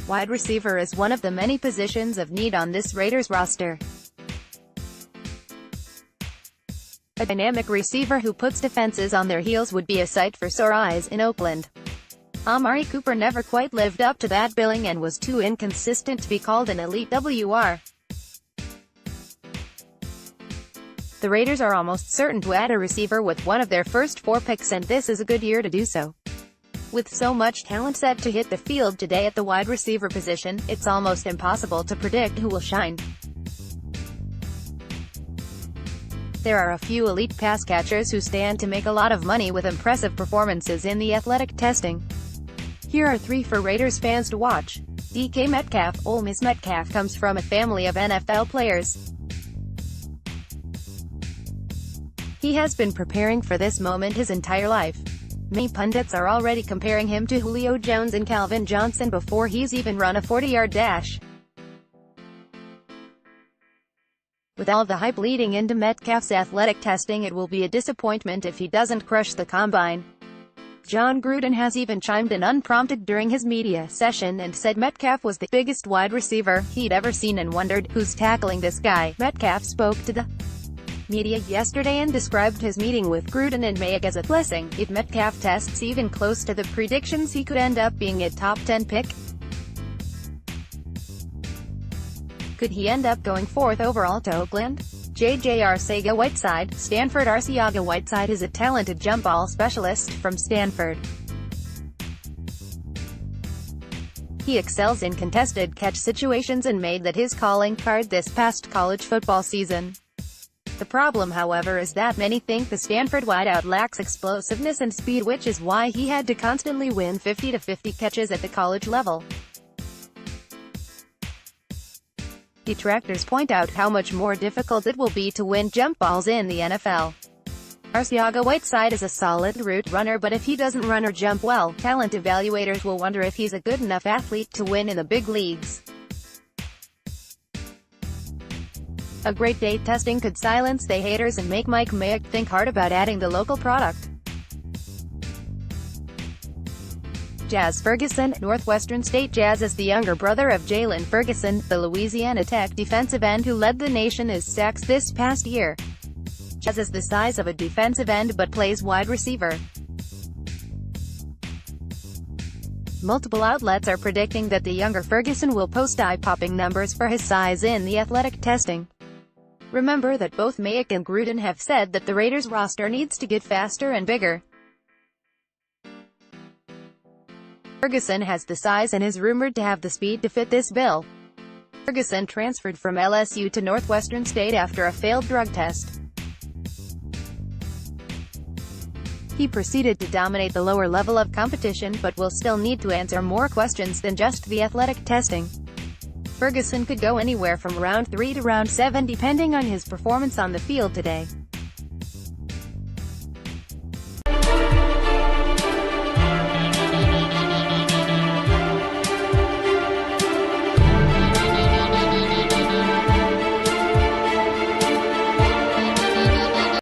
Wide receiver is one of the many positions of need on this Raiders roster. A dynamic receiver who puts defenses on their heels would be a sight for sore eyes in Oakland. Amari Cooper never quite lived up to that billing and was too inconsistent to be called an elite WR. The Raiders are almost certain to add a receiver with one of their first 4 picks, and this is a good year to do so. With so much talent set to hit the field today at the wide receiver position, it's almost impossible to predict who will shine. There are a few elite pass catchers who stand to make a lot of money with impressive performances in the athletic testing. Here are 3 for Raiders fans to watch. DK Metcalf. Ole Miss Metcalf comes from a family of NFL players. He has been preparing for this moment his entire life. Many pundits are already comparing him to Julio Jones and Calvin Johnson before he's even run a 40-yard dash. With all the hype leading into Metcalf's athletic testing, it will be a disappointment if he doesn't crush the combine. John Gruden has even chimed in unprompted during his media session and said Metcalf was the biggest wide receiver he'd ever seen and wondered, who's tackling this guy? Metcalf spoke to the media yesterday and described his meeting with Gruden and Mayock as a blessing. If Metcalf tests even close to the predictions, he could end up being a top 10 pick. Could he end up going 4th overall to Oakland? J.J. Arcega-Whiteside. Stanford. Arcega-Whiteside is a talented jump ball specialist from Stanford. He excels in contested catch situations and made that his calling card this past college football season. The problem, however, is that many think the Stanford wideout lacks explosiveness and speed, which is why he had to constantly win 50-50 catches at the college level. Detractors point out how much more difficult it will be to win jump balls in the NFL. Arcega-Whiteside is a solid route runner, but if he doesn't run or jump well, talent evaluators will wonder if he's a good enough athlete to win in the big leagues. A great day testing could silence the haters and make Mike Mayock think hard about adding the local product. Jazz Ferguson. Northwestern State. Jazz is the younger brother of Jalen Ferguson, the Louisiana Tech defensive end who led the nation in sacks this past year. Jazz is the size of a defensive end but plays wide receiver. Multiple outlets are predicting that the younger Ferguson will post eye-popping numbers for his size in the athletic testing. Remember that both Mayock and Gruden have said that the Raiders roster needs to get faster and bigger. Ferguson has the size and is rumored to have the speed to fit this bill. Ferguson transferred from LSU to Northwestern State after a failed drug test. He proceeded to dominate the lower level of competition, but will still need to answer more questions than just the athletic testing. Ferguson could go anywhere from round 3 to round 7 depending on his performance on the field today.